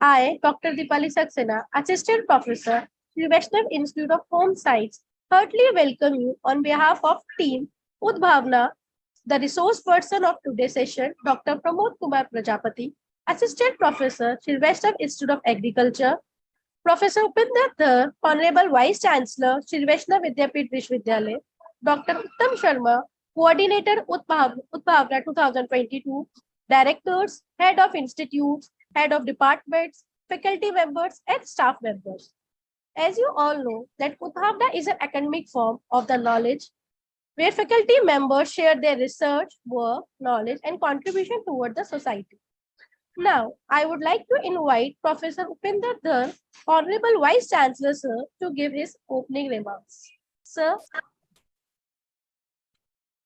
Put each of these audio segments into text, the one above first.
I, Dr. Dipali Saxena, Assistant Professor, Sri Vaishnav Institute of Home Science, heartily welcome you on behalf of Team Udhbhavana, the resource person of today's session, Dr. Pramod Kumar Prajapati, Assistant Professor, Sri Vaishnav Institute of Agriculture, Professor Upinder Dhar, Honorable Vice Chancellor, Sri Vaishnav Vidyapit Vishwavidyalaya, Dr. Uttam Sharma, Coordinator Udhbhavana 2022, Directors, Head of Institutes, Head of Departments, Faculty members, and staff members. As you all know, that Udhbhavana is an academic form of the knowledge where faculty members share their research, work, knowledge, and contribution toward the society. Now, I would like to invite Professor Upinder Dhar, Honorable Vice Chancellor, sir, to give his opening remarks. Sir.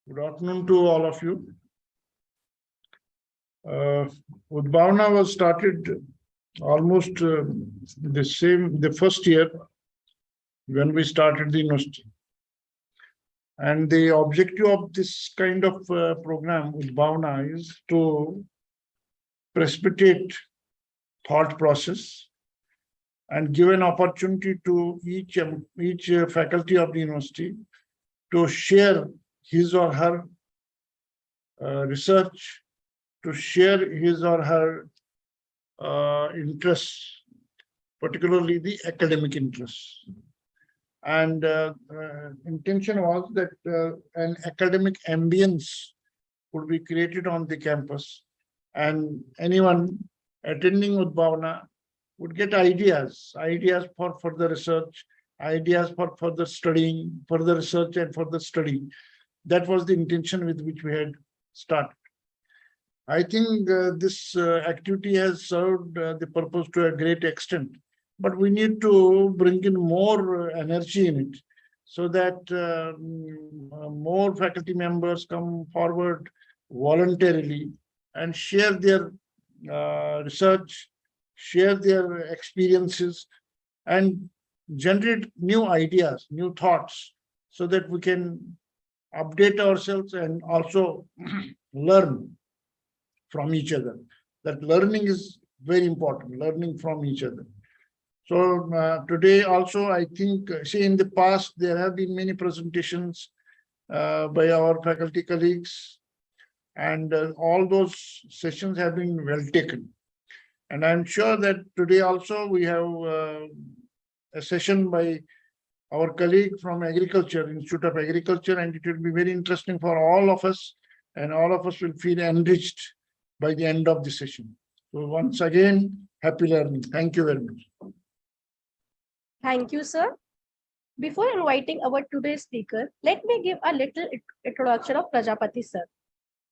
Good afternoon to all of you. Udhbhavana was started almost the first year when we started the university. And the objective of this kind of program, Udhbhavana, is to precipitate thought process and give an opportunity to each faculty of the university to share his or her research, to share his or her interests, particularly the academic interests. And intention was that an academic ambience would be created on the campus, and anyone attending Udhbhavana would get ideas for further research, ideas for further studying, further research and further study. That was the intention with which we had started. I think this activity has served the purpose to a great extent, but we need to bring in more energy in it so that more faculty members come forward voluntarily and share their research, share their experiences, and generate new ideas, new thoughts, so that we can update ourselves and also learn from each other. That learning is very important, learning from each other. So today also, I think, see, in the past, there have been many presentations by our faculty colleagues, and all those sessions have been well taken. And I'm sure that today also we have a session by our colleague from Agriculture, Institute of Agriculture, and it will be very interesting for all of us, and all of us will feel enriched by the end of the session. So once again, happy learning. Thank you very much. Thank you, sir. Before inviting our today's speaker, let me give a little introduction of Prajapati sir.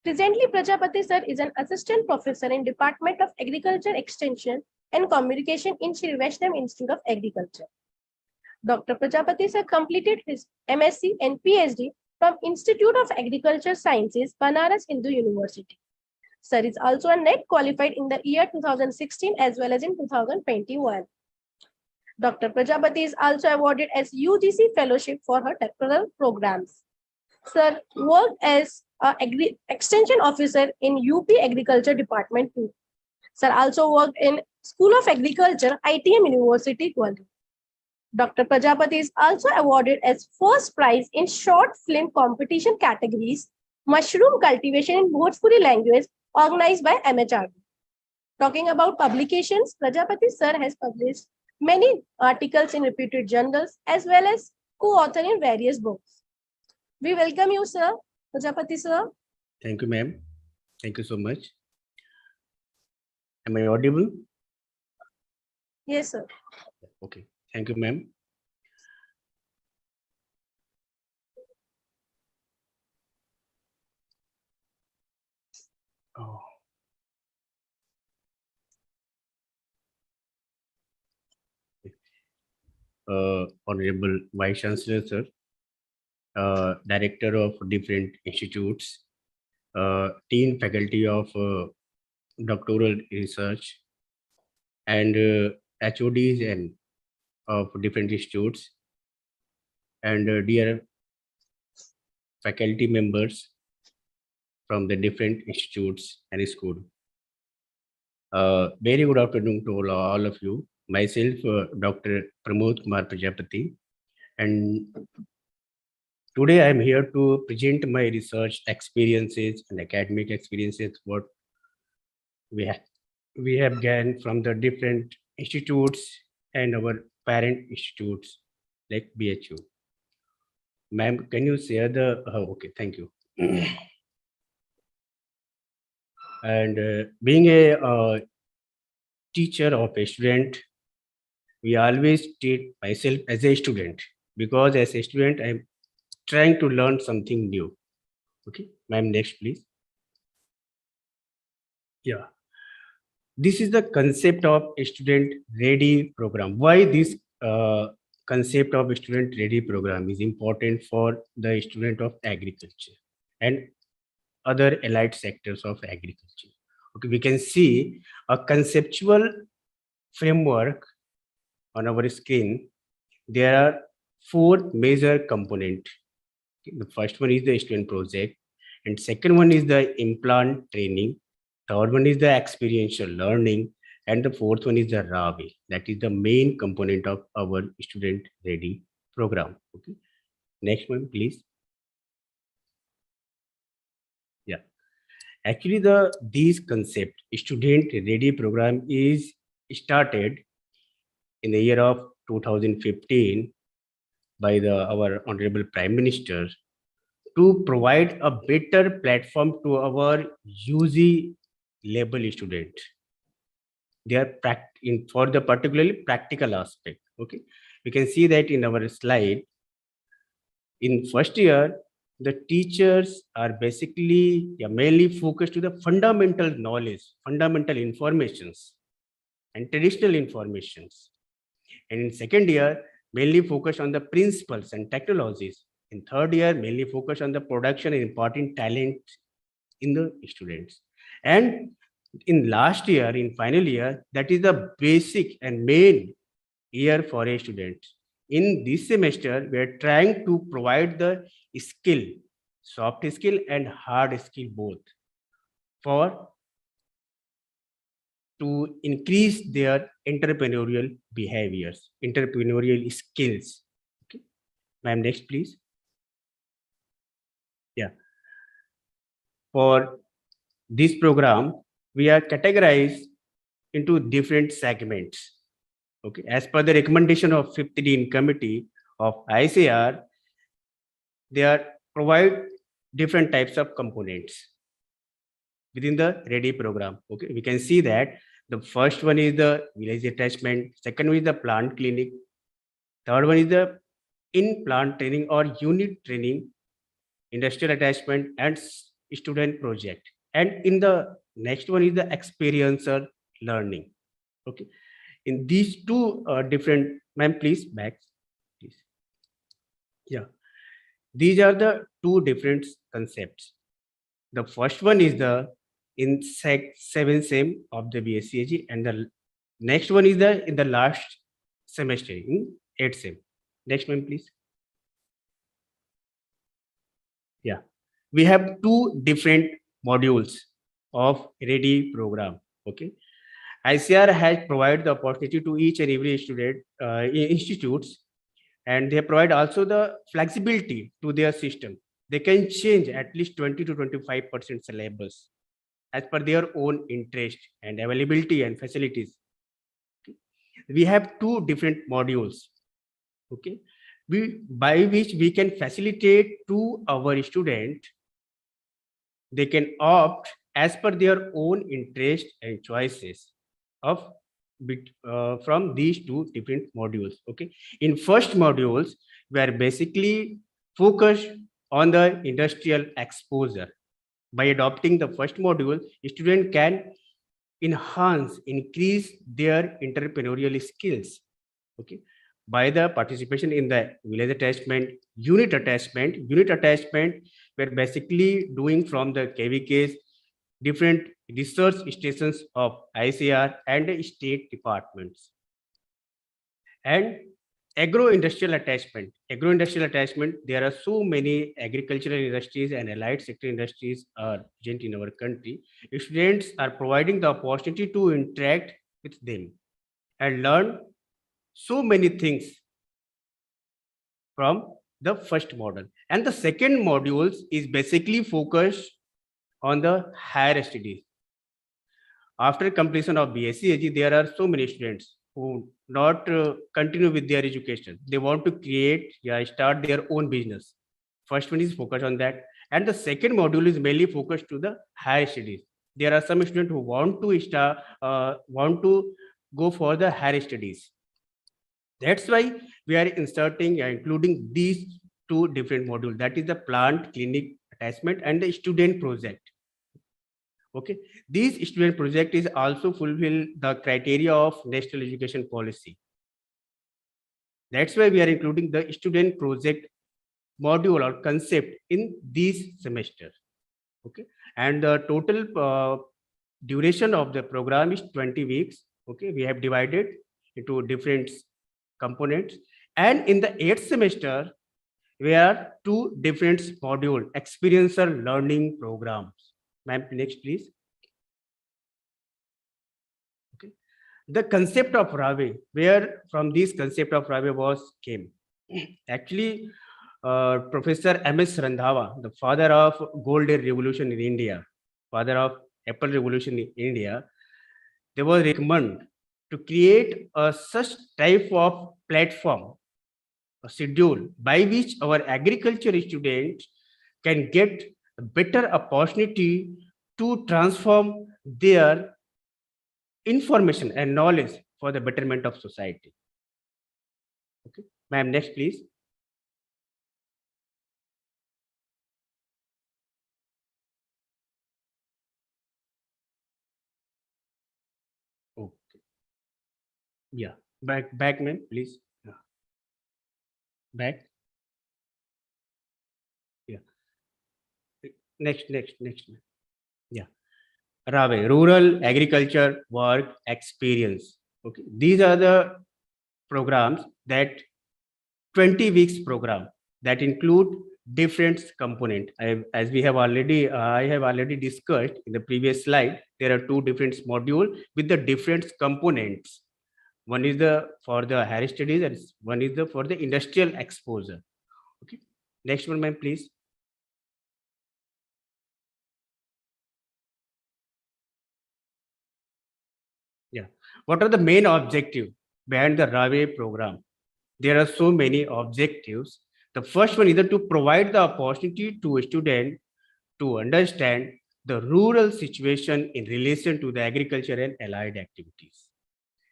Presently, Prajapati sir is an assistant professor in Department of Agriculture Extension and Communication in Sri Vaishnav Institute of Agriculture. Dr. Prajapati sir completed his MSc and PhD from Institute of Agriculture Sciences, Banaras Hindu University. Sir is also a NET qualified in the year 2016 as well as in 2021. Dr. Prajapati is also awarded as UGC Fellowship for her doctoral programs. Sir worked as an Extension Officer in UP Agriculture Department too. Sir also worked in School of Agriculture, ITM University, Gwalior. Dr. Prajapati is also awarded as first prize in short film competition categories, mushroom cultivation in Bhojpuri language, organized by MHRD. Talking about publications, Prajapati sir has published many articles in reputed journals as well as co-author in various books. We welcome you, sir. Prajapati sir. Thank you, ma'am. Thank you so much. Am I audible? Yes, sir. Okay. Thank you, ma'am. Oh. Honorable Vice Chancellor, sir, Director of different institutes, Dean Faculty of Doctoral Research, and HODs and of different institutes, and dear faculty members from the different institutes and school. Very good afternoon to all of you. Myself, Dr. Pramod Kumar Prajapati, and today I am here to present my research experiences and academic experiences, what we have gained from the different institutes and our parent institutes like BHU. Ma'am, can you share the? Okay, thank you. And being a teacher of a student, we always treat myself as a student, because as a student I'm trying to learn something new. Okay, ma'am, next please. Yeah, this is the concept of a student ready program. Why this concept of a student ready program is important for the student of agriculture and other allied sectors of agriculture? Okay, we can see a conceptual framework on our screen. There are four major components. The first one is the student project, and second one is the implant training. Third one is the experiential learning, and the fourth one is the RAWE. That is the main component of our student ready program. Okay, next one, please. Yeah, actually, these concept student ready program is started in the year of 2015 by our honorable Prime Minister to provide a better platform to our UG level student. They are for the particularly practical aspect. Okay, we can see that in our slide. In first year, the teachers are basically mainly focused to the fundamental knowledge, fundamental informations, and traditional informations. And in second year, mainly focused on the principles and technologies. In third year, mainly focused on the production and important talent in the students. And in last year, in final year, that is the basic and main year for a student. In this semester, we are trying to provide the skill, soft skill and hard skill both, for to increase their entrepreneurial behaviors, entrepreneurial skills. Okay, ma'am, next please. Yeah, for this program, we are categorized into different segments. Okay, as per the recommendation of 5th Dean Committee of ICR, they are provide different types of components within the ready program. Okay, we can see that the first one is the village attachment, second one is the plant clinic, third one is the in plant training or unit training, industrial attachment, and student project. And in the next one is the experiential learning. Okay, in these two different, ma'am, please back, please. Yeah, these are the two different concepts. The first one is the in sec 7 sem of the BSCAG, and the next one is the in the last semester in 8 sem. Next one, please. Yeah, we have two different modules of ready program. Okay, ICR has provided the opportunity to each and every student institutes, and they provide also the flexibility to their system. They can change at least 20 to 25% syllabus as per their own interest and availability and facilities. We have two different modules. Okay, by which we can facilitate to our student. They can opt as per their own interest and choices of from these two different modules. Okay, in first modules, we are basically focused on the industrial exposure. By adopting the first module, student can increase their entrepreneurial skills. Okay, by the participation in the village attachment, unit attachment, we're basically doing from the KVKs, different research stations of ICR and state departments. And Agro-industrial attachment. Agro-industrial attachment, there are so many agricultural industries and allied sector industries are present in our country. Students are providing the opportunity to interact with them and learn so many things from the first model. And the second modules is basically focused on the higher studies. After completion of BSc AG, there are so many students who not continue with their education. They want to create, start their own business. First one is focused on that. And the second module is mainly focused to the higher studies. There are some students who want to go for the higher studies. That's why we are inserting and including these two different modules. That is the plant clinic attachment and the student project. Okay, this student project is also fulfill the criteria of national education policy. That's why we are including the student project module or concept in this semester. Okay, and the total duration of the program is 20 weeks. Okay, we have divided into different components, and in the 8th semester we are two different module experiential learning programs. Ma'am, next please. Okay, the concept of RAVE, where from this concept of RAVE was came. Actually, Professor M.S. Randhawa, the father of Golden Revolution in India, father of Apple Revolution in India, they were recommended to create a such type of platform, a schedule by which our agriculture students can get a better opportunity to transform their information and knowledge for the betterment of society. Okay, ma'am, next please. Okay, yeah, back, ma'am, please. Yeah. Back. Yeah. Next. Ma'am. Yeah. RAVE, Rural Agriculture Work Experience. Okay, these are the programs that 20 weeks program that include different component. As we have already, I have already discussed in the previous slide, there are two different module with the different components. One is the for the higher studies and one is the for the industrial exposure. Okay, next one, ma'am, please. Yeah, what are the main objective behind the RAVE program? There are so many objectives. The first one is to provide the opportunity to a student to understand the rural situation in relation to the agriculture and allied activities.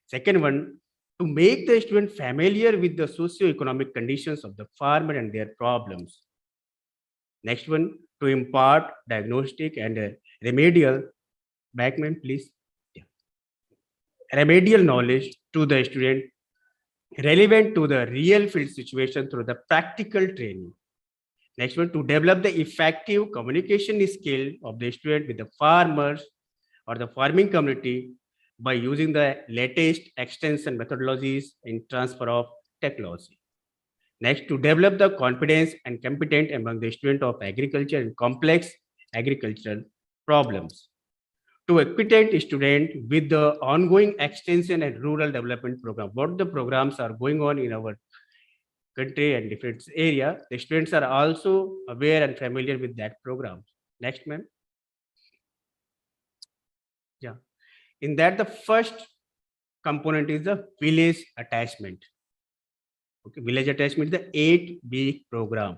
Second one, to make the student familiar with the socio-economic conditions of the farmer and their problems. Next one, to impart diagnostic and remedial, backman please. Yeah. Remedial knowledge to the student relevant to the real field situation through the practical training. Next one, to develop the effective communication skill of the student with the farmers or the farming community by using the latest extension methodologies in transfer of technology. Next, to develop the confidence and competence among the student of agriculture and complex agricultural problems. To equip student with the ongoing extension and rural development program. What the programs are going on in our country and different area, the students are also aware and familiar with that program. Next, ma'am. Yeah, in that the first component is the village attachment. Okay, village attachment is the 8-week program.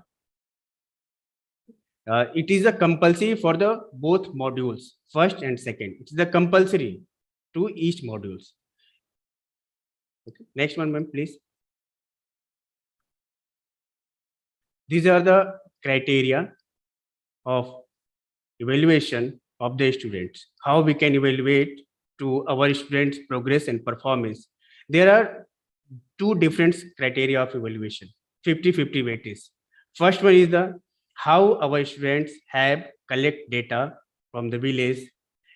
It is a compulsory for the both modules, first and second. It is a compulsory to each modules. Okay, next one, ma'am, please. These are the criteria of evaluation of the students. How we can evaluate to our students' progress and performance. There are two different criteria of evaluation, 50-50 weightage. First one is the how our students have collect data from the village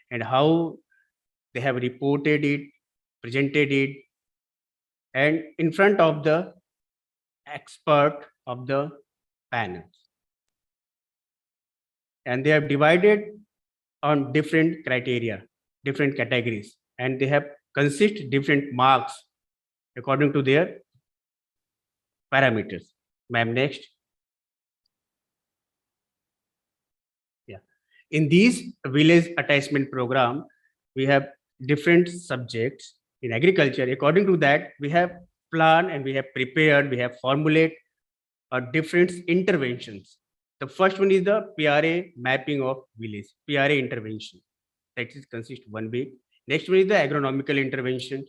and how they have reported it, presented it, and in front of the expert of the panels. And they have divided on different criteria, different categories, and they have consist different marks according to their parameters. Ma'am, next. Yeah. In these village attachment program, we have different subjects in agriculture. According to that, we have planned and we have prepared, we have formulated different interventions. The first one is the PRA mapping of village, PRA intervention. That is consist 1 week. Next one is the agronomical intervention.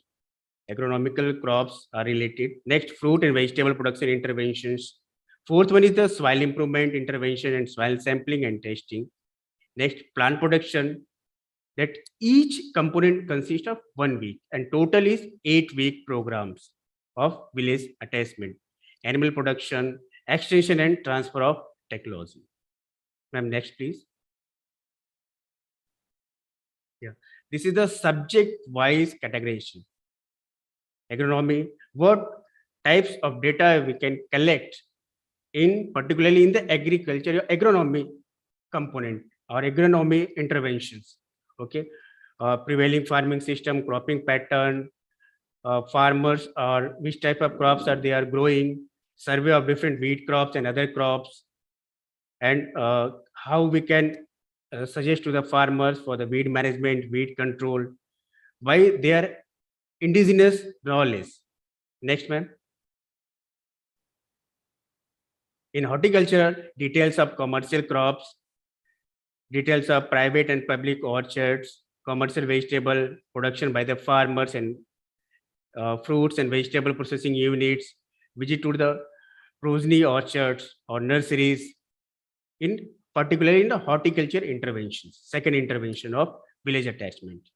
Agronomical crops are related. Next, fruit and vegetable production interventions. Fourth one is the soil improvement intervention and soil sampling and testing. Next, plant production. That each component consists of 1 week and total is 8-week programs of village attachment, animal production, extension and transfer of technology. Ma'am, next please. Yeah, this is the subject-wise categorization. Agronomy, what types of data we can collect in particularly in the agriculture agronomy component or agronomy interventions. Okay, prevailing farming system, cropping pattern, farmers or which type of crops are they are growing, survey of different wheat crops and other crops, and how we can suggest to the farmers for the weed management, weed control, why their indigenous knowledge. Next, ma'am. In horticulture, details of commercial crops, details of private and public orchards, commercial vegetable production by the farmers and fruits and vegetable processing units, visit to the progeny orchards or nurseries, in particular in the horticulture interventions, second intervention of village attachment.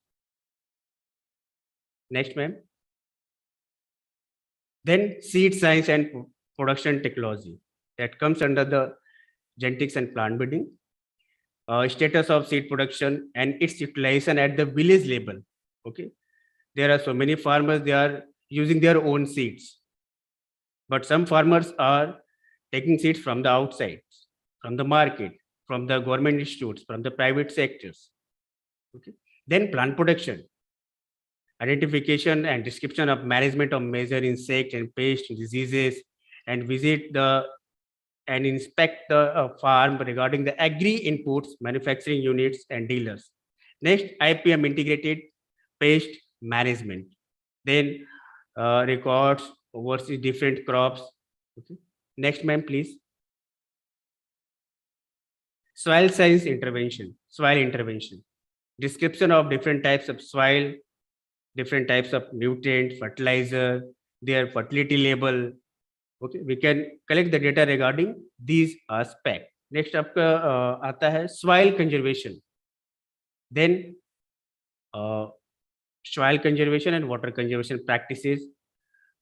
Next, ma'am. Then seed science and production technology that comes under the genetics and plant breeding. Status of seed production and its utilization at the village level. Okay, there are so many farmers, they are using their own seeds, but some farmers are taking seeds from the outside, from the market, from the government institutes, from the private sectors. Okay, then plant production, identification and description of management of major insect and pest diseases, and visit the and inspect the farm regarding the agri inputs, manufacturing units and dealers. Next, IPM integrated pest management. Then records oversees different crops. Okay. Next, ma'am, please. Soil science intervention, soil intervention. Description of different types of soil, different types of nutrient, fertilizer, their fertility level. Okay, we can collect the data regarding these aspects. Next आपका आता है soil conservation. Then soil conservation and water conservation practices.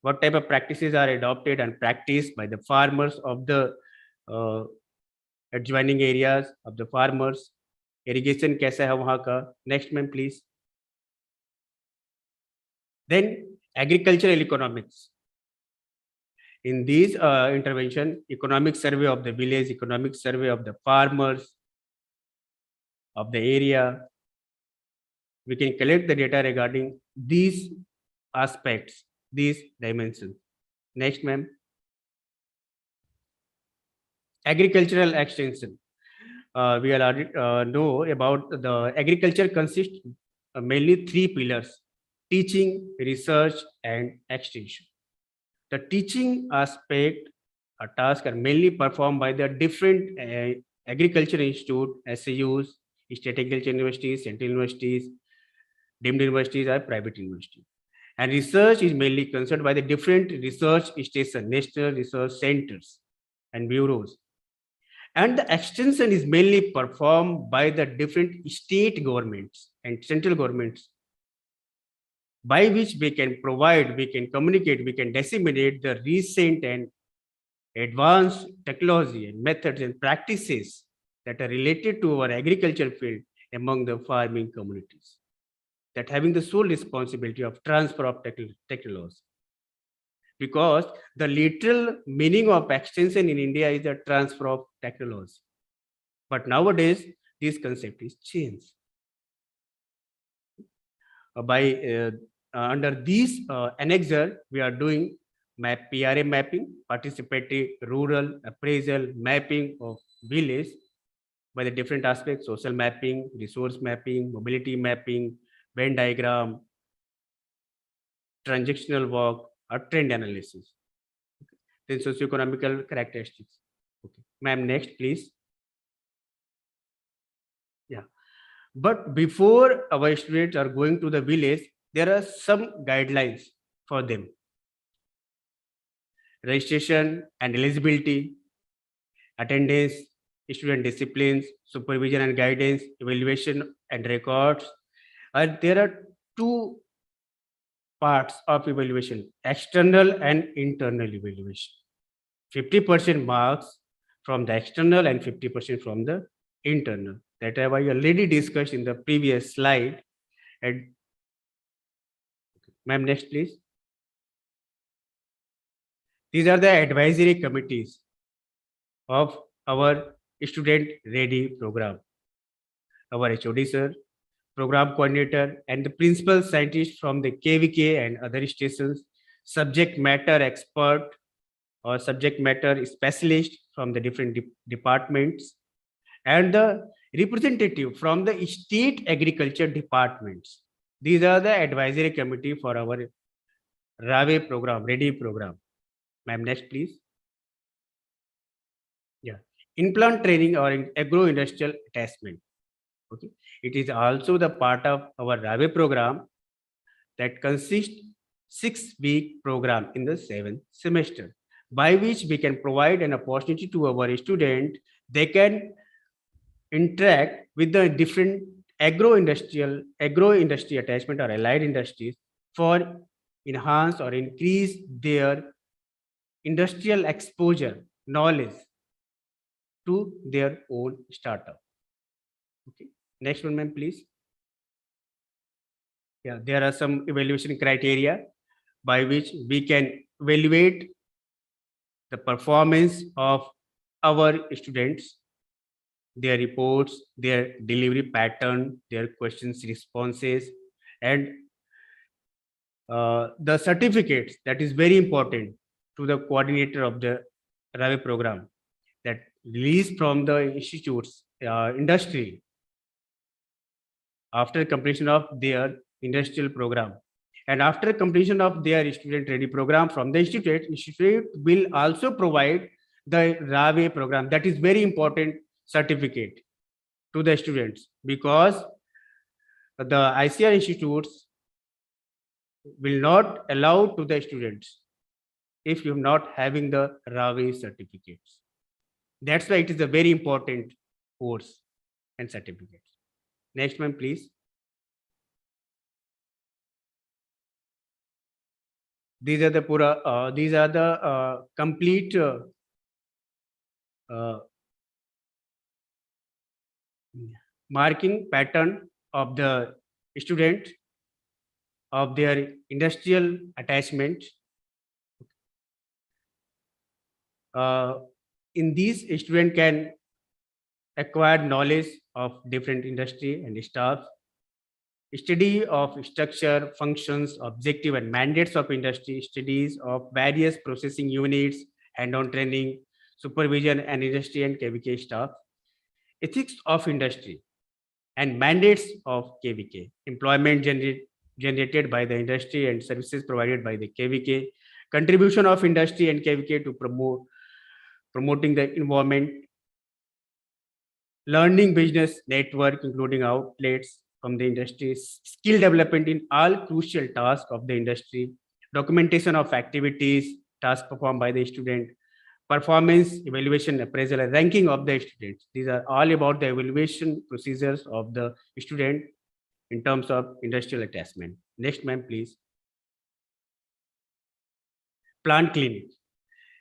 What type of practices are adopted and practiced by the farmers of the adjoining areas of the farmers? Irrigation कैसा है वहाँ का? Next, ma'am, please. Then agricultural economics. In these intervention, economic survey of the village, economic survey of the farmers of the area, we can collect the data regarding these aspects, these dimensions. Next, ma'am. Agricultural extension. We already know about the agriculture consists mainly 3 pillars: teaching, research, and extension. The teaching aspect tasks are mainly performed by the different agriculture institute, SAUs, state agriculture universities, central universities, deemed universities, or private universities. And research is mainly concerned by the different research stations, national research centers and bureaus. And the extension is mainly performed by the different state governments and central governments, by which we can provide, we can communicate, we can disseminate the recent and advanced technology and methods and practices that are related to our agriculture field among the farming communities, that having the sole responsibility of transfer of technology. because the literal meaning of extension in India is the transfer of technology. But nowadays, this concept is changed. By under these annexure, we are doing PRA mapping, participative rural appraisal mapping of village by the different aspects: social mapping, resource mapping, mobility mapping, Venn diagram, transactional work, or trend analysis. Then socioeconomical characteristics. Okay, ma'am, next, please. Yeah. But before our students are going to the village, there are some guidelines for them. Registration and eligibility, attendance, student disciplines, supervision and guidance, evaluation and records. And there are two parts of evaluation: external and internal evaluation. 50% marks from the external and 50% from the internal. That I already discussed in the previous slide. And ma'am, next, please. These are the advisory committees of our student ready program. Our HOD sir, program coordinator, and the principal scientist from the KVK and other stations, subject matter expert or subject matter specialist from the different departments, and the representative from the state agriculture departments. These are the advisory committee for our RAVE program, ready program. Ma'am, next, please. Yeah. In-plant training or agro-industrial attachment. Okay. It is also the part of our RAVE program that consists 6-week program in the 7th semester, by which we can provide an opportunity to our student. They can interact with the different agro-industry attachment or allied industries for enhance or increase their industrial exposure knowledge to their own startup. Okay. Next one, ma'am, please. Yeah, there are some evaluation criteria by which we can evaluate the performance of our students, their reports, their delivery pattern, their questions, responses, and the certificates. That is very important to the coordinator of the RAVE program, that released from the institutes, industry, after completion of their industrial program. And after completion of their student ready program from the institute will also provide the RAVE program. That is very important certificate to the students, because the ICR institutes will not allow to the students if you're not having the RAVE certificates. That's why it is a very important course and certificates. Next one, please. These are the complete marking pattern of the student of their industrial attachment. In these, student can acquire knowledge of different industry and staff, study of structure, functions, objective and mandates of industry, studies of various processing units, hand-on training, supervision and industry and KVK staff, ethics of industry and mandates of KVK, employment generated by the industry and services provided by the KVK, contribution of industry and KVK to promoting the environment, learning business network, including outlets from the industry, skill development in all crucial tasks of the industry, documentation of activities, tasks performed by the student, performance evaluation, appraisal, and ranking of the students. These are all about the evaluation procedures of the student in terms of industrial attachment. Next, ma'am, please. Plant clinic.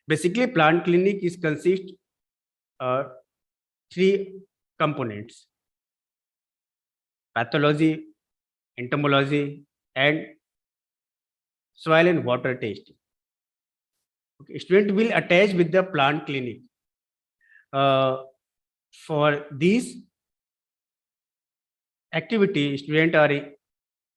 Basically, plant clinic is consist 3 components: pathology, entomology, and soil and water testing. Okay, student will attach with the plant clinic. For these activity, student are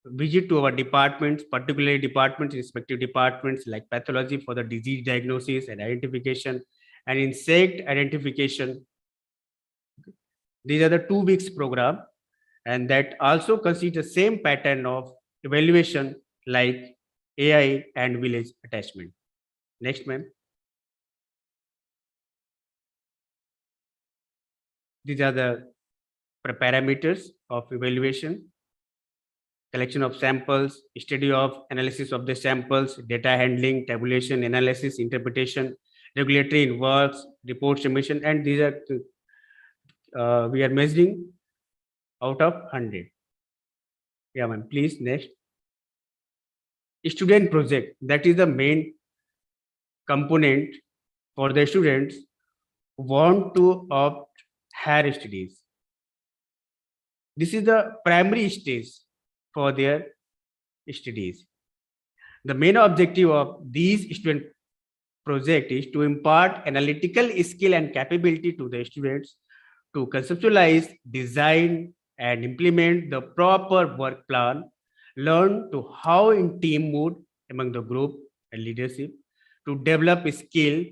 visit to our departments, particularly departments, respective departments like pathology for the disease diagnosis and identification, and insect identification. These are the 2 weeks program, and that also consists the same pattern of evaluation like AI and village attachment. Next, ma'am. These are the parameters of evaluation: collection of samples, study of analysis of the samples, data handling, tabulation, analysis, interpretation, regulatory in works, report submission, and these are we are measuring out of 100. Yeah, ma'am. Please next. Student project, that is the main component for the students who want to opt higher studies. This is the primary stage for their studies. The main objective of these student project is to impart analytical skill and capability to the students to conceptualize, design, and implement the proper work plan, learn to how in team mood among the group and leadership, to develop a skill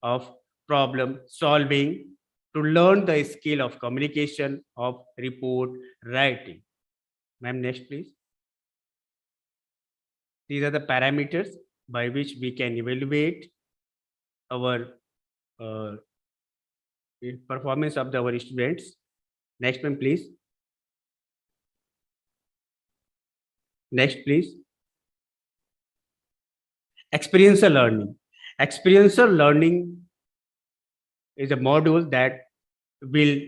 of problem solving, to learn the skill of communication, of report writing. Ma'am, next please. These are the parameters by which we can evaluate our performance of our students. Next one, please. Next, please. Experiential learning. Experiential learning is a module that will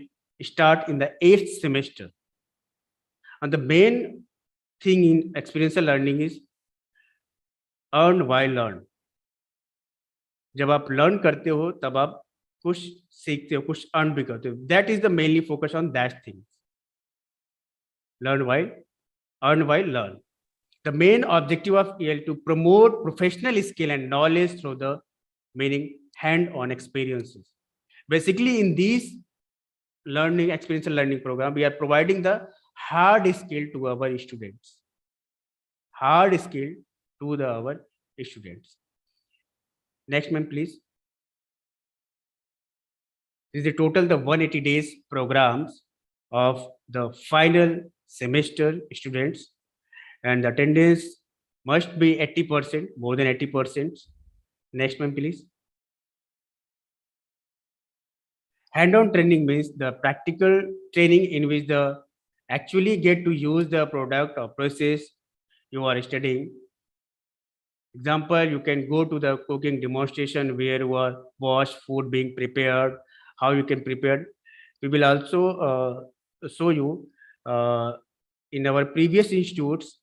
start in the 8th semester. And the main thing in experiential learning is earn while learn. जब आप learn करते हो तब आप कुछ सीखते हो, कुछ earn भी करते हो. That is the mainly focus on that thing. Learn while, earn while learn. The main objective of EL to promote professional skill and knowledge through the meaning hand-on experiences. Basically, in these learning experiential learning program, we are providing the hard skill to our students. Hard skill to our students. Next, ma'am, please. This is the total the 180 days programs of the final semester students, and the attendance must be 80%, more than 80%. Next one, please. Hand-on training means the practical training in which the actually get to use the product or process you are studying. Example, you can go to the cooking demonstration where you are watch food being prepared, how you can prepare. We will also show you in our previous institutes.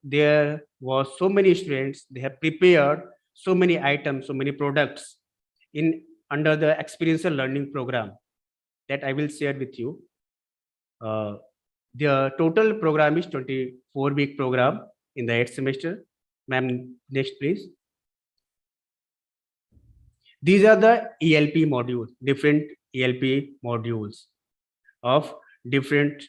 There was so many students, they have prepared so many items, so many products in under the experiential learning program that I will share with you. The total program is 24-week program in the 8th semester. Ma'am, next please. These are the ELP modules, different ELP modules of different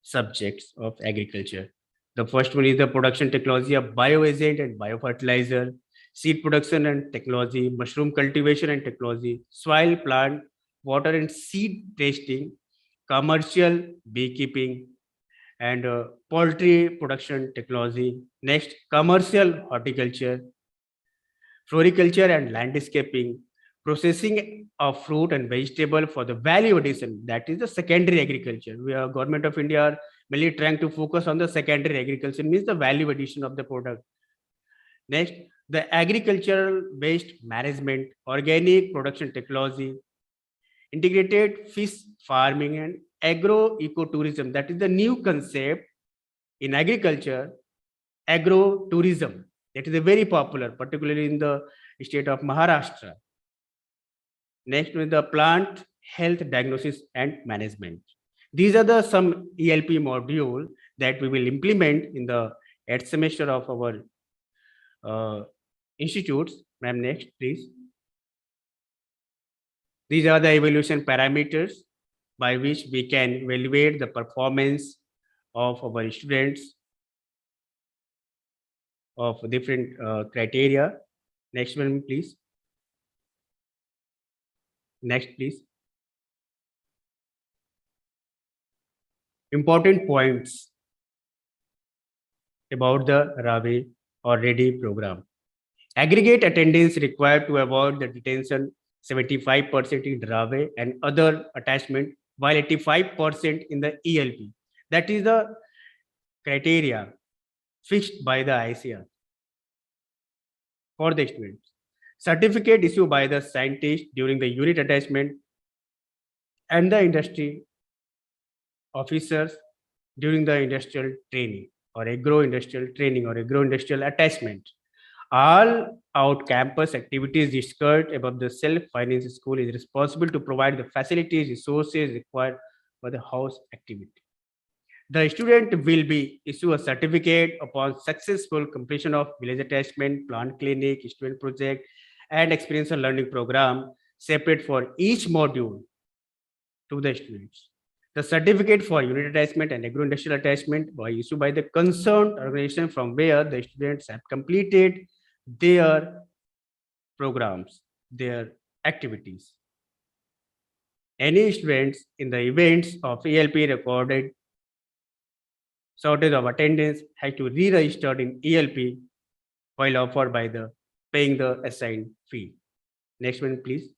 subjects of agriculture. The first one is the production technology of bioagent and biofertilizer, seed production and technology, mushroom cultivation and technology, soil, plant, water and seed testing, commercial beekeeping, and poultry production technology. Next, commercial horticulture, floriculture and landscaping, processing of fruit and vegetable for the value addition. That is the secondary agriculture. We are government of India are mainly trying to focus on the secondary agriculture, means the value addition of the product. Next, the agricultural based management, organic production technology, integrated fish farming and agro ecotourism. That is the new concept in agriculture, agro tourism. That is a very popular, particularly in the state of Maharashtra. Next is the plant health diagnosis and management. These are the some ELP module that we will implement in the 8th semester of our institutes. Ma'am, next, please. These are the evaluation parameters by which we can evaluate the performance of our students of different criteria. Next one, please. Next, please. Important points about the RAVE or READY program. Aggregate attendance required to avoid the detention 75% in RAVE and other attachment, while 85% in the ELP. That is the criteria fixed by the ICR for the students. Certificate issued by the scientist during the unit attachment and the industry officers during the industrial training or agro-industrial training or agro-industrial attachment. All out-campus activities discussed above the self-finance school is responsible to provide the facilities, resources required for the house activity. The student will be issued a certificate upon successful completion of village attachment, plant clinic, student project, and experiential learning program separate for each module to the students. The certificate for unit attachment and agro-industrial attachment were issued by the concerned organization from where the students have completed their programs, their activities. Any students in the events of ELP recorded shortage of attendance had to re-register in ELP while offered by the paying the assigned fee. Next one, please.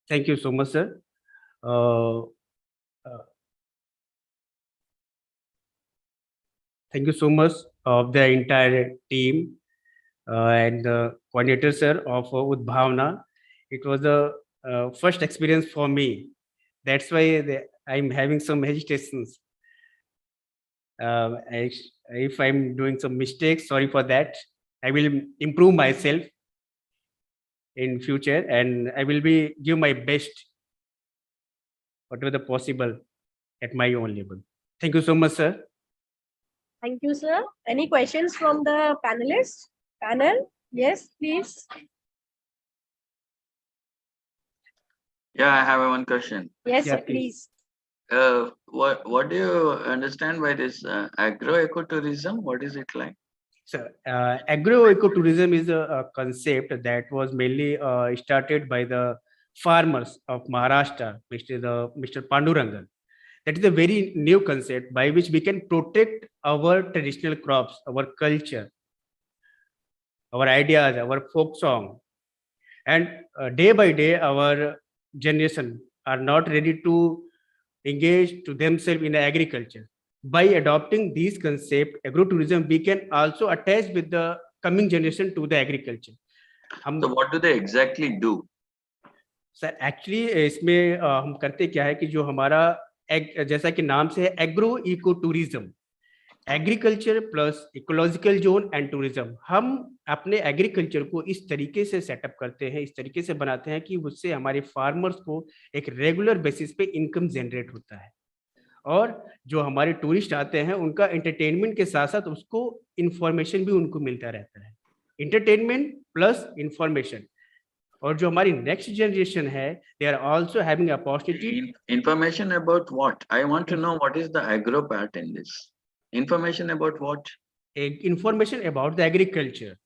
Thank you so much, sir. Thank you so much of the entire team and the coordinator, sir, of Udhbhavana. It was the first experience for me. That's why I'm having some hesitations. If I'm doing some mistakes, sorry for that. I will improve myself in future and I will be give my best, whatever the possible at my own level. Thank you so much, sir. Thank you, sir. Any questions from the panelists? Panel? Yes, please. Yeah, I have one question. Yes, Yeah, sir, please. What do you understand by this agro-ecotourism? What is it like? So, agro-ecotourism is a concept that was mainly started by the farmers of Maharashtra, Mr. Pandurangan. That is a very new concept by which we can protect our traditional crops, our culture, our ideas, our folk song. And day by day, our generation are not ready to engage to themselves in agriculture. By adopting these concept, agrotourism, we can also attach with the coming generation to the agriculture. So what do they exactly do? Sir actually इसमें हम करते क्या है कि जो हमारा जैसा कि नाम से है agro eco tourism, agriculture plus ecological zone and tourism, हम अपने एग्रीकल्चर को इस तरीके से सेटअप करते हैं, इस तरीके से बनाते हैं कि उससे हमारे फार्मर्स को एक रेगुलर बेसिस पे इनकम जनरेट होता है और जो हमारे टूरिस्ट आते हैं उनका एंटरटेनमेंट के साथ साथ उसको इंफॉर्मेशन भी उनको मिलता रहता है, एंटरटेनमेंट प्लस इंफॉर्मेशन। और जो हमारी नेक्स्ट जनरेशन है, they are also having opportunity. Information about what? I want to know what is the agro part in this. Information about what? Information about the agriculture.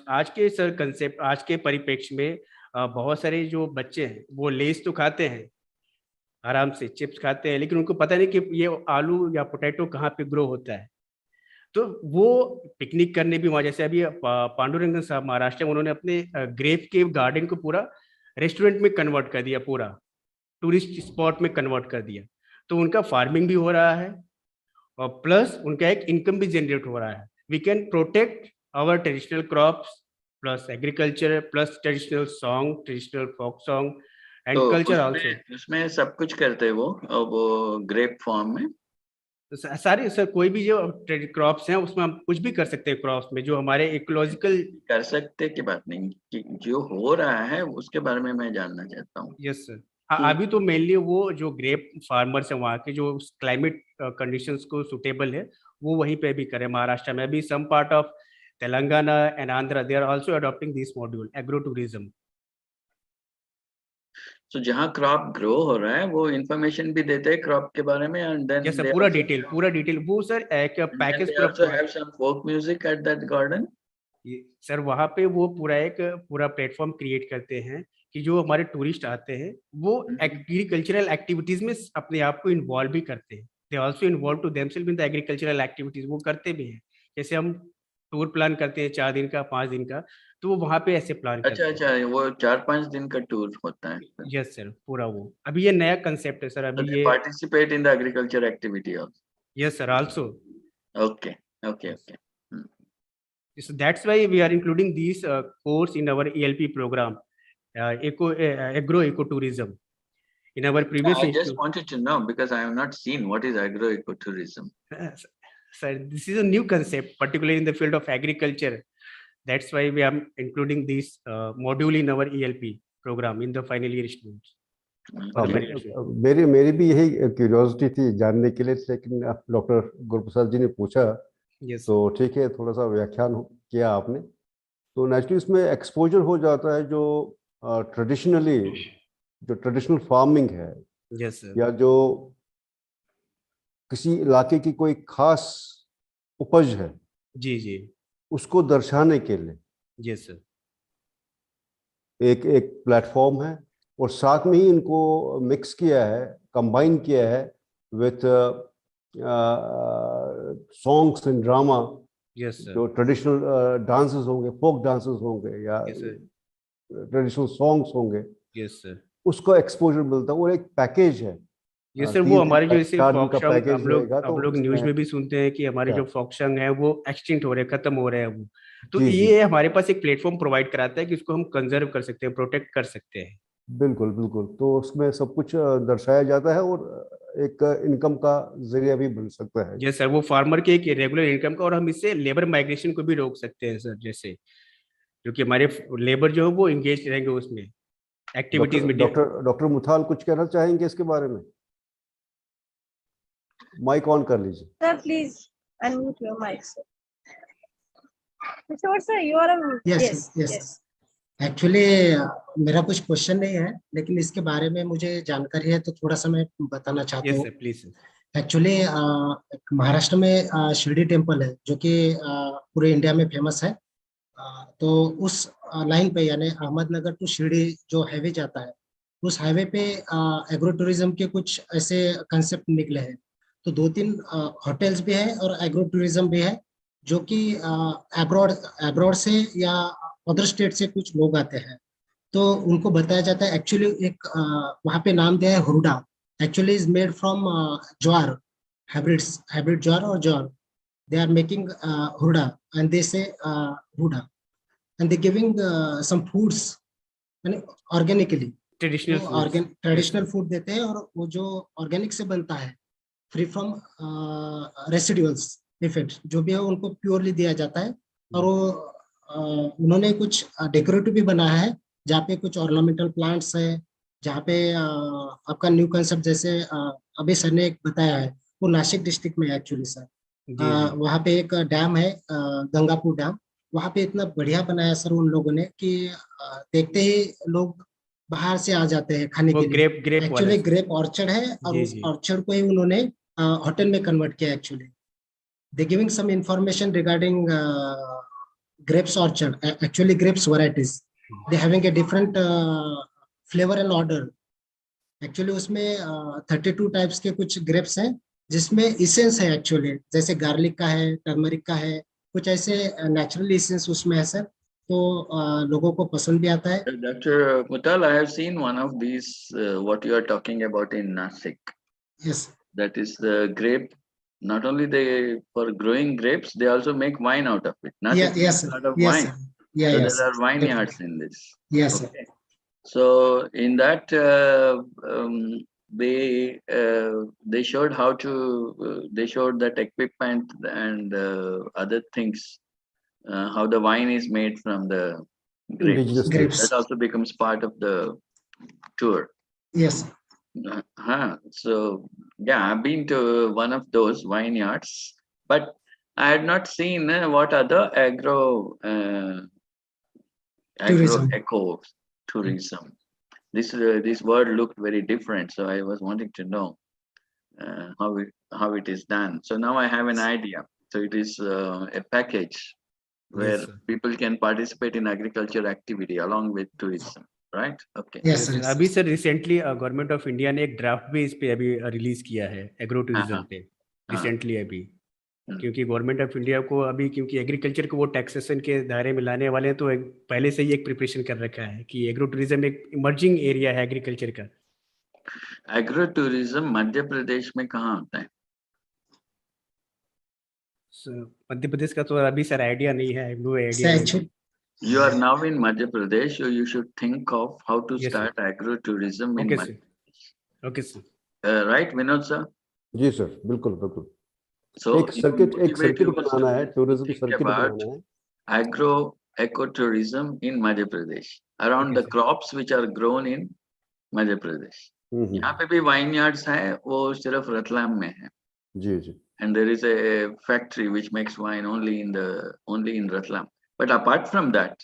आज के sir concept, आज के परिप्रेक्ष्य में बहुत सारे जो बच्चे हैं वो लेस तो खाते हैं, आराम से चिप्स खाते हैं, लेकिन उनको पता नहीं कि ये आलू या पोटैटो कहाँ पे ग्रो होता है। तो वो पिकनिक करने भी वहाँ, जैसे अभी पांडुरंगन साहब महाराष्ट्र में, उन्होंने अपने ग्रेप के गार्डन को पूरा रेस्टोरेंट में कन्वर्ट कर दिया, पूरा टूरिस्ट स्पॉट में कन्वर्ट कर दिया। तो उनका फार्मिंग भी हो रहा है और प्लस उनका एक इनकम भी जनरेट हो रहा है। We can protect our traditional crops plus agriculture plus traditional song, traditional folk song and culture also. उसमें सब कुछ करते हैं वो ग्रेप फार्म में सारे सर, कोई भी जो क्रॉप्स हैं उसमें हम कुछ भी कर सकते हैं। क्रॉप्स में जो हमारे इकोलॉजिकल कर सकते की बात नहीं, कि जो हो रहा है उसके बारे में मैं जानना चाहता हूँ। Yes sir. हाँ, अभी तो मेनली वो जो ग्रेप फार्मर्स हैं वहाँ के जो क्लाइमेट कंडीशंस को सुटेबल है वो वहीं पे भी करें। महाराष्ट्र में भी some part of Telangana and Andhra, they are also adopting this module, agro tourism. So जहाँ क्रॉप ग्रो हो रहा है वो इंफॉर्मेशन भी देते हैं क्रॉप के बारे में, and then Yes sir, they पूरा also डिटेल वो सर एक and then पैकेज they पूरा also provide। have some folk music at that garden. Sir वहाँ पे वो पूरा प्लेटफॉर्म क्रिएट करते हैं कि जो हमारे टूरिस्ट आते हैं वो एग्रीकल्चरल एक्टिविटीज में अपने आप को इन्वॉल्व भी करते हैं। They also involve to themselves in the agricultural activities, वो करते भी हैं। जैसे हम टूर प्लान करते हैं 4 दिन का 5 दिन का, तो वो वहाँ पे ऐसे प्लान करते हैं। अच्छा, वो 4-5 दिन का टूर होता है। यस सर, पूरा वो अभी ये नया कंसेप्ट है सर, So अभी they ये। participate in the agriculture activity also. Yes sir, also. Okay. Hmm. So that's why we are including these course in our ELP program, agro ecotourism. In our previous I just institute, wanted to know because I have not seen what is agro ecotourism. sir, this is a new concept, particularly in the field of agriculture. That's why we are including this module in our ELP program in the final year students. मेरी भी यही curiosity थी जानने के लिए, लेकिन doctor Guruprasad ji ने पूछा Yes. तो ठीक है, थोड़ा सा व्याख्यान किया आपने, तो नेचुरली इसमें एक्सपोजर हो जाता है जो ट्रेडिशनल फार्मिंग है। Yes sir. या जो किसी इलाके की कोई खास उपज है जी उसको दर्शाने के लिए Yes sir. एक प्लेटफॉर्म है, और साथ में ही इनको मिक्स किया है, कंबाइन किया है with songs and drama. Yes sir. जो ट्रेडिशनल डांसेस होंगे, फोक डांसेस होंगे या Yes sir. ट्रेडिशनल सॉन्ग्स होंगे, Yes sir. उसको एक्सपोजर मिलता है। और एक पैकेज है। ये सर वो हमारे जो इसे 4 दिन फोक का सॉन्ग पैकेज हम लोग रहेगा, तो न्यूज इसमें में भी सुनते हैं कि हमारे जो फोक सॉन्ग है वो एक्सटिंक्ट हो रहे हैं, खत्म हो रहे हैं वो। तो जी, जी। ये हमारे पास एक प्लेटफॉर्म प्रोवाइड कराता है कि इसको हम कंजर्व कर सकते हैं, प्रोटेक्ट कर सकते हैं। बिल्कुल बिल्कुल, तो उसमें सब कुछ दर्शाया जाता है और एक इनकम का जरिया भी बन सकता है। जैसे सर वो फार्मर के एक रेगुलर इनकम का, और हम इससे लेबर माइग्रेशन को भी रोक सकते हैं सर, जैसे जो कि हमारे लेबर जो है वो एंगेज रहेंगे उसमें एक्टिविटीज में। डॉक्टर मुथाल कुछ कहना चाहेंगे इसके बारे में? माइक ऑन कर लीजिए Sir, please unmute your mic, sir. Mr. Sir, you are on. Yes. Actually मेरा कुछ क्वेश्चन नहीं है, लेकिन इसके बारे में मुझे जानकारी है तो थोड़ा सा मैं बताना चाहता यस हूँ। Sir, please. एक्चुअली महाराष्ट्र में शिरडी टेम्पल है जो कि पूरे इंडिया में फेमस है। तो उस लाइन पे यानी अहमदनगर टू शिरडी जो हाईवे जाता है, उस हाईवे पे एग्रो टूरिज्म के कुछ ऐसे कंसेप्ट निकले हैं। तो 2-3 होटल्स भी है और एग्रो टूरिज्म भी है, जो कि अब्रॉड से या अदर स्टेट से कुछ लोग आते हैं, तो उनको बताया जाता है। एक्चुअली एक वहाँ पे नाम दिया है hurda. Actually is made from jowar, hybrid jowar और jowar. They are making hurda and they say hurda and they giving some foods यानी ऑर्गेनिकली, ट्रेडिशनल फूड देते हैं, और वो जो ऑर्गेनिक से बनता है, फ्री फ्रॉम रेसिडुअल्स इफेक्ट जो भी है उनको प्योरली दिया जाता है। और वो उन्होंने कुछ डेकोरेटिव भी बनाया है, जहाँ पे कुछ ऑर्नामेंटल प्लांट्स है, जहाँ पे आपका न्यू कंसेप्ट जैसे अभी सर ने एक बताया है, वो नासिक डिस्ट्रिक्ट में एक्चुअली सर। वहाँ पे एक डैम है गंगापुर डैम, वहाँ पे इतना बढ़िया बनाया सर उन लोगों ने कि देखते ही लोग बाहर से आ जाते हैं खाने के लिए। एक्चुअली ग्रेप ऑर्चर्ड है, और उस ऑर्चर्ड को ही उन्होंने होटल में कन्वर्ट किया। Actually they giving some information regarding grapes orchard. Actually grapes varieties, they having a different flavor and order. Actually उसमें 32 टाइप्स के कुछ ग्रेप्स हैं, जिसमें इसेंस है एक्चुअली, जैसे गार्लिक का है, टर्मरिक का है, कुछ ऐसे नेचुरल इसेंस उसमें है सर। तो लोगों को पसंद भी आता है। Dr. Mutal, I have seen one of these what you are talking about in Nasik. Yes. That is the grape. Not only they for growing grapes, they also make wine out of it. Yes, out of yes, wine. sir. Yeah, so yes, there are vineyards definitely. in this. Yes, okay. So in that they showed how to they showed that equipment and other things, how the wine is made from the grapes. That also becomes part of the tour. Yes. So yeah, I've been to one of those vineyards, But I had not seen what other agro Tourism. eco tourism. This word looked very different, so I was wanting to know how it is done. So now I have an idea. So it is a package where Yes, sir. people can participate in agriculture activity along with tourism, right? Okay. Yes, Yes, sir. sir. Yes, अभी sir. Sir recently government of India ने एक draft भी इस पे अभी release किया है agro tourism हाँ, पे हाँ। रिसेंटली अभी, हम्म। क्योंकि गवर्नमेंट ऑफ इंडिया को अभी क्योंकि एग्रीकल्चर को वो टैक्सेशन के दायरे में लाने वाले हैं, तो पहले से ही एक प्रिपरेशन कर रखा है कि एग्रो टूरिज्म एक इमर्जिंग एरिया है एग्रीकल्चर का। एग्रो टूरिज्म मध्य प्रदेश में कहाँ होता है? मध्य प्रदेश का तो अभी सर आइडिया नहीं है, no Sir, idea. actually, You are now in Madhya Pradesh, so you should think of how to Yes, sir. start agro tourism in okay Madhya sir, okay sir. Pradesh. Right, Vinod sir? जी sir, बिल्कुल बिल्कुल। So एक you circuit motivate your बनाना है, students tourism to think circuit about बनाना है। agro ecotourism in Madhya Pradesh around Okay, the sir. crops which are grown in Madhya Pradesh. यहाँ पे भी वाइन यार्ड्स है, वो सिर्फ रतलाम में है, जी जी। and there is a factory which makes wine only in Ratlam. But apart from that,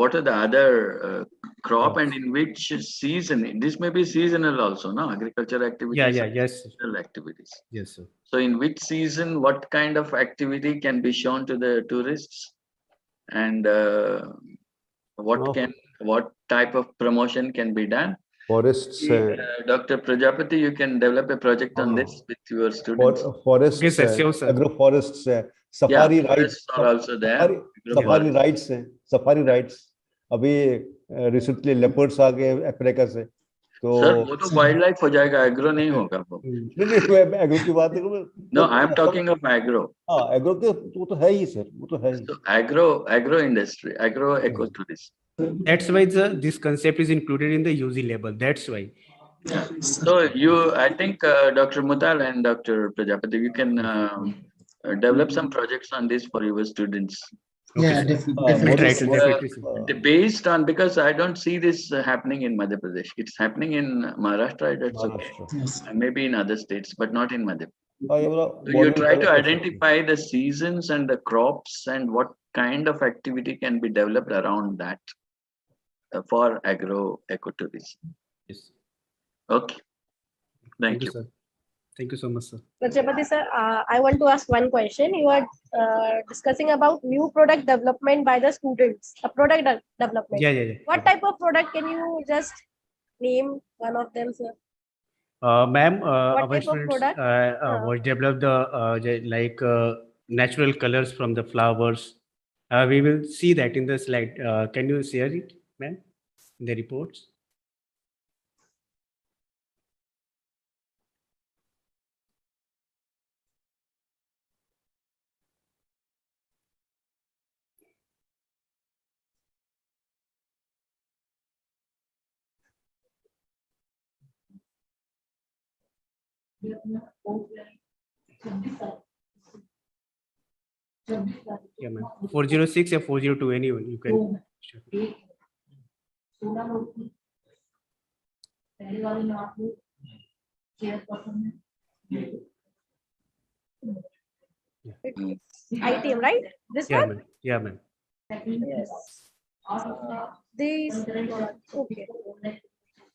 what are the other crop and in which season? This may be seasonal also, no? Agriculture activities. Yeah, are yes, sir. seasonal activities. Yes, sir. So in which season, what kind of activity can be shown to the tourists, and what type of promotion can be done? Forests हैं, Dr. Prajapati, you can develop a project on this with your students. Okay, forests sir, हैं, sure, sir. Agro forests हैं, Yeah, safari forests are also there. Safari Agroforest. Rides हैं, safari rides. अभी recently leopards आ गए Africa से, तो sir वो तो wild life हो जाएगा, एग्रो नहीं होगा वो। नहीं मैं एग्रो की बात नहीं कर रहा। No, I am talking of agro. हाँ, एग्रो के वो तो है ही सर, वो तो है ही। So agro industry, agro ecotourism. That's why this concept is included in the UG label. That's why. So I think Dr. Mutal and Dr. Prajapati, you can develop some projects on this for your students. Okay, yeah, sir. definitely. We'll try to sir. definitely, sir. Based on, because I don't see this happening in Madhya Pradesh. It's happening in Maharashtra, that's okay. Yes. And maybe in other states, but not in Madhya Pradesh. हाँ, ये वाला So you model try to develop कर सकते हैं। identify the seasons and the crops and what kind of activity can be developed around that for agro ecotourism. Yes. Okay. Thank you. sir. Thank you so much, sir. Prajapati sir, I want to ask one question. You are discussing about new product development by the students. A product development. Yeah. What type of product can you just name one of them, sir? Ma'am, What our type of students product? was developed the natural colors from the flowers. We will see that in the slide. Can you share it, ma'am, in the reports? Yeah, ma'am. 406 or 402, anyone you can. Sure. ITM, right? This Yeah, one? ma'am. Yeah, ma'am. Yes. These products. Okay.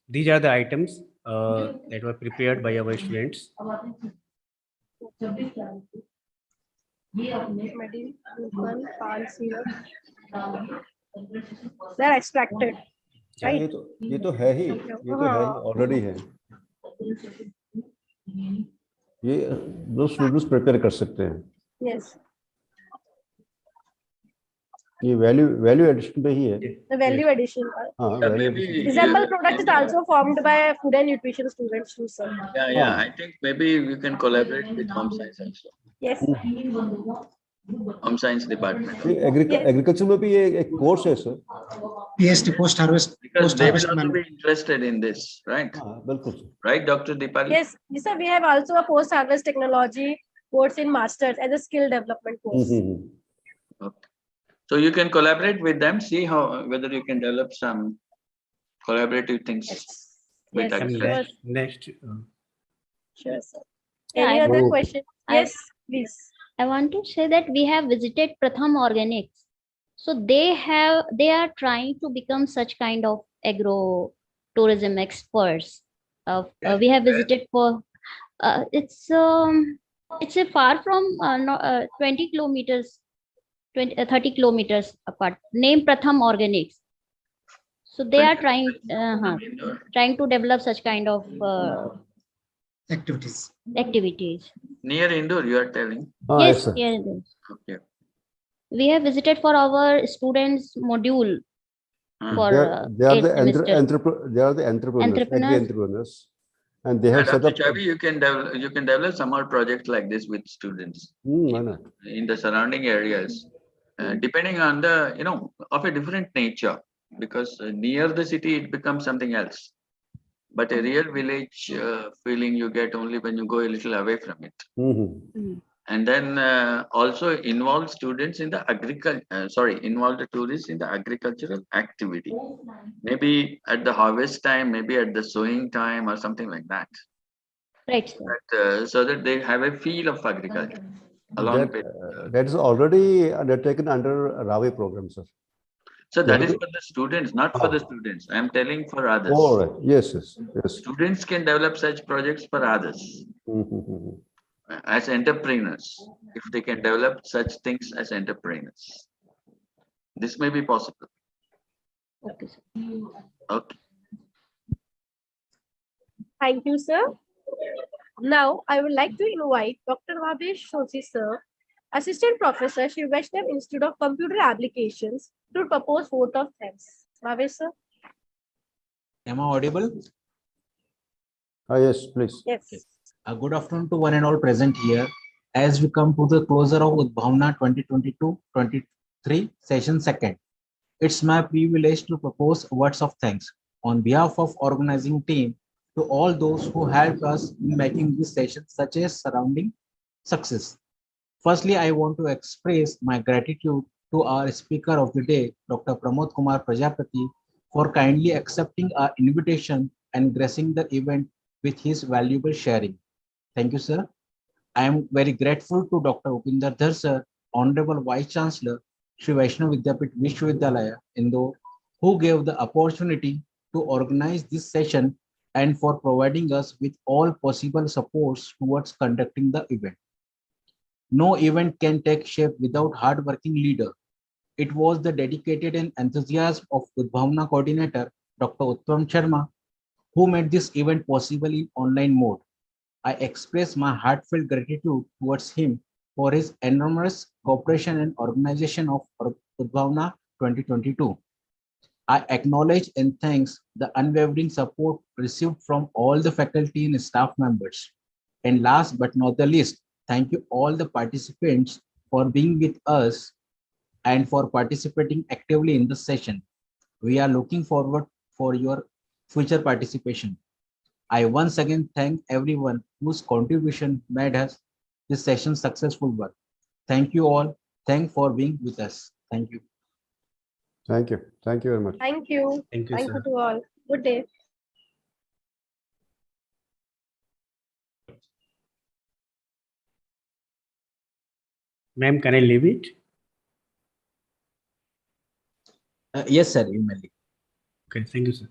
These are the items that were prepared by our students. Medical palm syrup. They're extracted. हाँ, Right? ये तो है ही, ये तो है ही, already है। ये दो स्टूडेंट्स प्रिपेयर कर सकते हैं। Yes. ये वैल्यू एडिशन पे ही है। The value addition. हाँ, value Maybe, addition. Resemble product is also formed by food and nutrition students too, sir. yeah. I think maybe you can collaborate with home science also. Yes. Home science department. Agriculture में भी ये एक course है sir. PhD post harvest. Because Post they will harvest also be management. interested in this, right? हाँ, बिल्कुल sir. Right, Dr. Deepali? Yes, sir. We have also a post-harvest technology course in masters as a skill development course. Okay. So you can collaborate with them, see whether you can develop some collaborative things with Yes, And agriculture. sure. next, Sure, sir. Yeah, Any I other have- question? I- Yes. Please. I want to say that we have visited Pratham Organics. So they are trying to become such kind of agro tourism experts. We have visited for it's a far from 20 kilometers, 30 kilometers apart. Name Pratham Organics. So they are trying to develop such kind of activities. activities. Near Indore, you are telling? Yes, sir. yes, yes. Okay. We have visited for our students module for They are 8th the semester. they are the entrepreneurs, agri-entrepreneurs, and they have And set after up. Chavi, you can develop some more projects like this with students Why not? in the surrounding areas, depending on the of a different nature. Because near the city, it becomes something else. But a real village feeling you get only when you go a little away from it. And then also involve students in the involve the tourists in the agricultural activity. Maybe at the harvest time, maybe at the sowing time or something like that. Right, sir. But, so that they have a feel of agriculture along with. That is already undertaken under Ravi program, sir. So that is for the students, not for the students. I am telling for others. All right. Yes, yes, yes. Students can develop such projects for others. As entrepreneurs, if they can develop such things as entrepreneurs, this may be possible. Okay, sir. Okay. Thank you, sir. Now, I would like to invite Dr. Bhavesh Shosi, sir, Assistant Professor, Shri Vaishnav Institute of Computer Applications, to propose vote of thanks. Bhavesh, sir. Am I audible? Yes, please. Yes. Good afternoon to one and all present here. As we come to the closer of Udhbhavana 2022-23 session second, it's my privilege to propose words of thanks on behalf of organizing team to all those who helped us in making this session such a surrounding success. Firstly, I want to express my gratitude to our speaker of the day, Dr. Pramod Kumar Prajapati, for kindly accepting our invitation and gracing the event with his valuable sharing. Thank you, sir. I am very grateful to Dr. Upinder Dhar, sir, Honorable Vice Chancellor, Shri Vaishnav Vidyapit Vishwavidyalaya, Indore, who gave the opportunity to organize this session and for providing us with all possible supports towards conducting the event. No event can take shape without hard-working leader. It was the dedicated and enthusiasm of Udhbhavana coordinator, Dr. Uttam Sharma, who made this event possible in online mode. I express my heartfelt gratitude towards him for his enormous cooperation and organization of Udhbhavana 2022. I acknowledge and thanks the unwavering support received from all the faculty and staff members. And last but not the least, thank you all the participants for being with us and for participating actively in the session. We are looking forward for your future participation. I once again thank everyone whose contribution made us this session successful work. Thank you all. Thank for being with us. Thank you. Thank you. Thank you very much. Thank you. Thank you, Thank you sir. to all. Good day. Ma'am, can I leave it? Yes, sir. You may leave. Okay, thank you, sir.